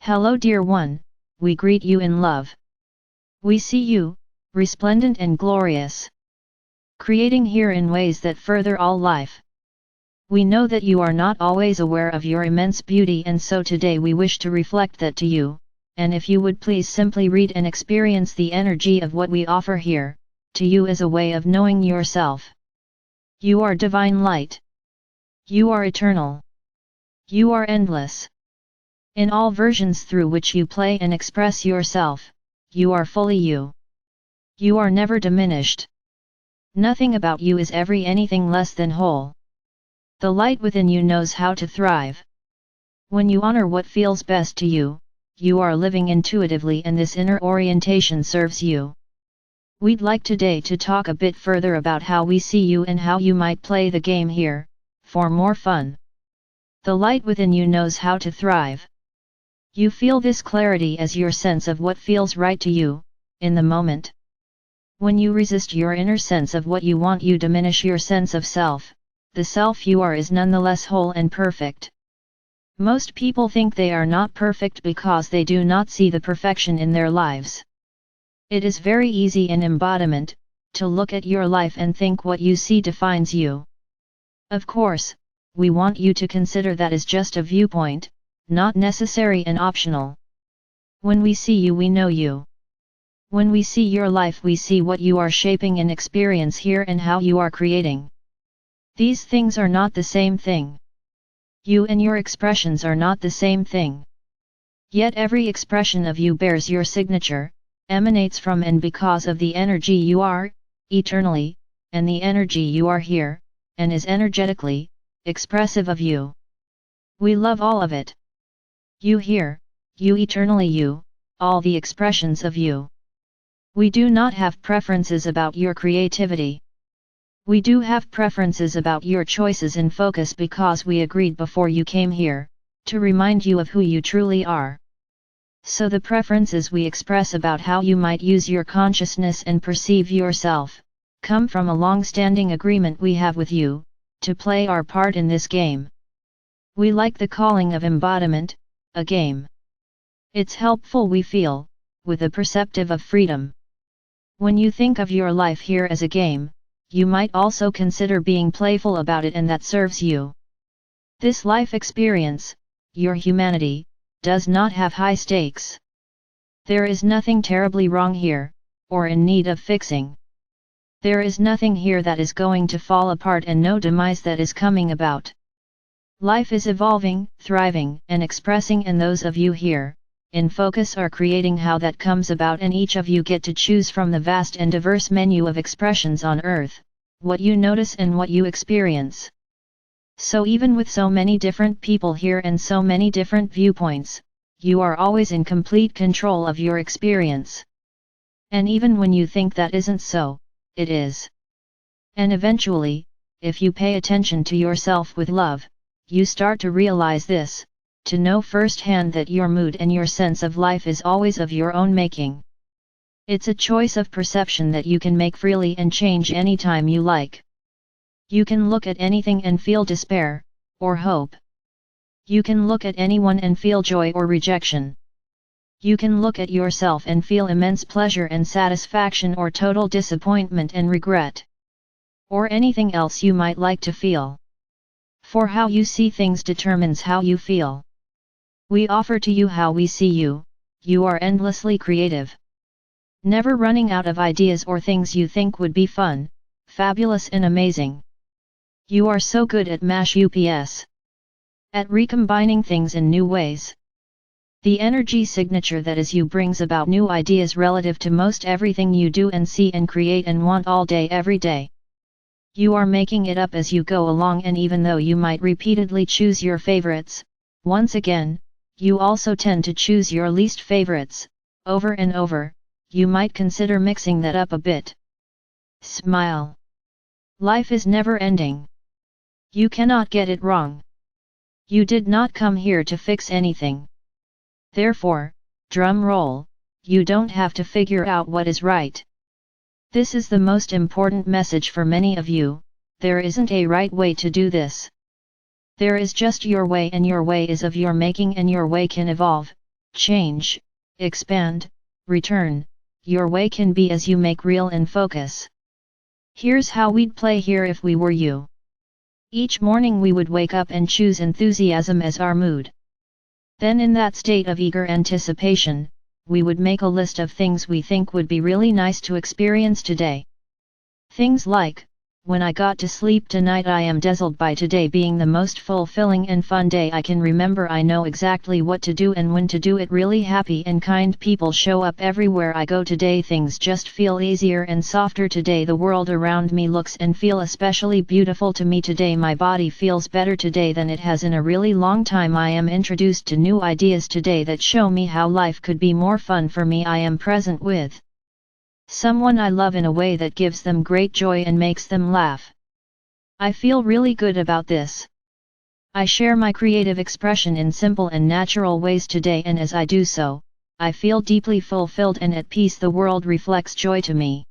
Hello dear one, we greet you in love. We see you, resplendent and glorious, creating here in ways that further all life. We know that you are not always aware of your immense beauty, and so today we wish to reflect that to you, and if you would please simply read and experience the energy of what we offer here, to you as a way of knowing yourself. You are divine light. You are eternal. You are endless. In all versions through which you play and express yourself, you are fully you. You are never diminished. Nothing about you is ever anything less than whole. The light within you knows how to thrive. When you honor what feels best to you, you are living intuitively, and this inner orientation serves you. We'd like today to talk a bit further about how we see you and how you might play the game here, for more fun. The light within you knows how to thrive. You feel this clarity as your sense of what feels right to you, in the moment. When you resist your inner sense of what you want, you diminish your sense of self. The self you are is nonetheless whole and perfect. Most people think they are not perfect because they do not see the perfection in their lives. It is very easy in embodiment, to look at your life and think what you see defines you. Of course, we want you to consider that is just a viewpoint, not necessary and optional. When we see you, we know you. When we see your life, we see what you are shaping and experience here and how you are creating. These things are not the same thing. You and your expressions are not the same thing. Yet every expression of you bears your signature, emanates from and because of the energy you are, eternally, and the energy you are here, and is energetically, expressive of you. We love all of it. You here, you eternally you, all the expressions of you. We do not have preferences about your creativity. We do have preferences about your choices and focus because we agreed before you came here, to remind you of who you truly are. So the preferences we express about how you might use your consciousness and perceive yourself, come from a long-standing agreement we have with you, to play our part in this game. We like the calling of embodiment, a game. It's helpful, we feel, with a perceptive of freedom. When you think of your life here as a game, you might also consider being playful about it, and that serves you. This life experience, your humanity, does not have high stakes. There is nothing terribly wrong here, or in need of fixing. There is nothing here that is going to fall apart and no demise that is coming about. Life is evolving, thriving, and expressing, and those of you here, in focus, are creating how that comes about, and each of you get to choose from the vast and diverse menu of expressions on earth, what you notice and what you experience. So even with so many different people here and so many different viewpoints, you are always in complete control of your experience. And even when you think that isn't so, it is. And eventually, if you pay attention to yourself with love, you start to realize this, to know firsthand that your mood and your sense of life is always of your own making. It's a choice of perception that you can make freely and change anytime you like. You can look at anything and feel despair, or hope. You can look at anyone and feel joy or rejection. You can look at yourself and feel immense pleasure and satisfaction, or total disappointment and regret. Or anything else you might like to feel. For how you see things determines how you feel. We offer to you how we see you. You are endlessly creative. Never running out of ideas or things you think would be fun, fabulous and amazing. You are so good at mash-ups. At recombining things in new ways. The energy signature that is you brings about new ideas relative to most everything you do and see and create and want all day every day. You are making it up as you go along, and even though you might repeatedly choose your favorites, once again, you also tend to choose your least favorites, over and over. You might consider mixing that up a bit. Smile. Life is never ending. You cannot get it wrong. You did not come here to fix anything. Therefore, drum roll, you don't have to figure out what is right. This is the most important message for many of you. There isn't a right way to do this. There is just your way, and your way is of your making, and your way can evolve, change, expand, return, your way can be as you make real and focus. Here's how we'd play here if we were you. Each morning we would wake up and choose enthusiasm as our mood. Then in that state of eager anticipation, we would make a list of things we think would be really nice to experience today. Things like, when I got to sleep tonight I am dazzled by today being the most fulfilling and fun day I can remember. I know exactly what to do and when to do it. Really happy and kind people show up everywhere I go today. Things just feel easier and softer today. The world around me looks and feel especially beautiful to me today. My body feels better today than it has in a really long time. I am introduced to new ideas today that show me how life could be more fun for me. I am present with someone I love in a way that gives them great joy and makes them laugh. I feel really good about this. I share my creative expression in simple and natural ways today, and as I do so, I feel deeply fulfilled and at peace. The world reflects joy to me.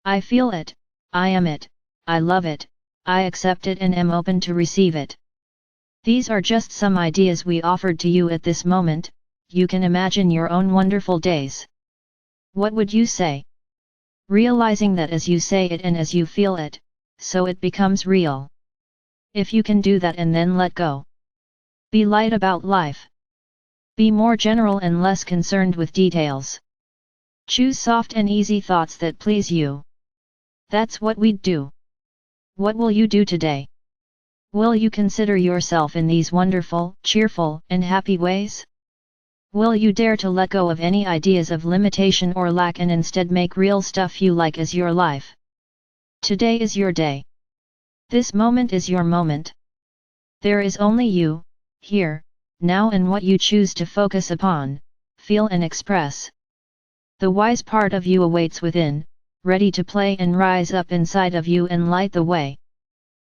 I feel it, I am it, I love it, I accept it and am open to receive it. These are just some ideas we offered to you at this moment. You can imagine your own wonderful days. What would you say? Realizing that as you say it and as you feel it, so it becomes real. If you can do that and then let go. Be light about life. Be more general and less concerned with details. Choose soft and easy thoughts that please you. That's what we'd do. What will you do today? Will you consider yourself in these wonderful, cheerful, and happy ways? Will you dare to let go of any ideas of limitation or lack and instead make real stuff you like as your life? Today is your day. This moment is your moment. There is only you, here, now, and what you choose to focus upon, feel and express. The wise part of you awaits within, ready to play and rise up inside of you and light the way.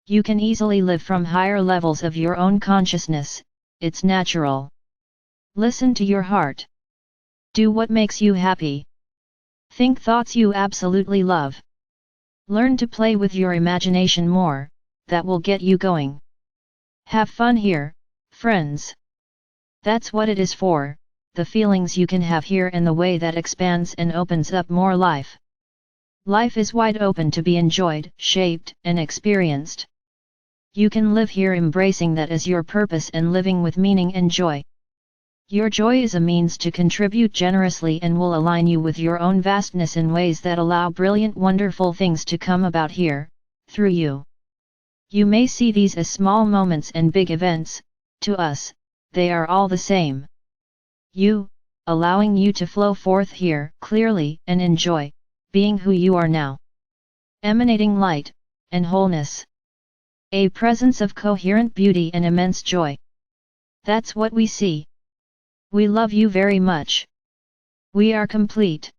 You can easily live from higher levels of your own consciousness, it's natural. Listen to your heart. Do what makes you happy. Think thoughts you absolutely love. Learn to play with your imagination more, that will get you going. Have fun here, friends. That's what it is for, the feelings you can have here and the way that expands and opens up more life. Life is wide open to be enjoyed, shaped, and experienced. You can live here embracing that as your purpose and living with meaning and joy. Your joy is a means to contribute generously and will align you with your own vastness in ways that allow brilliant, wonderful things to come about here, through you. You may see these as small moments and big events. To us, they are all the same. You, allowing you to flow forth here clearly and enjoy being who you are now. Emanating light and wholeness. A presence of coherent beauty and immense joy. That's what we see. We love you very much. We are complete.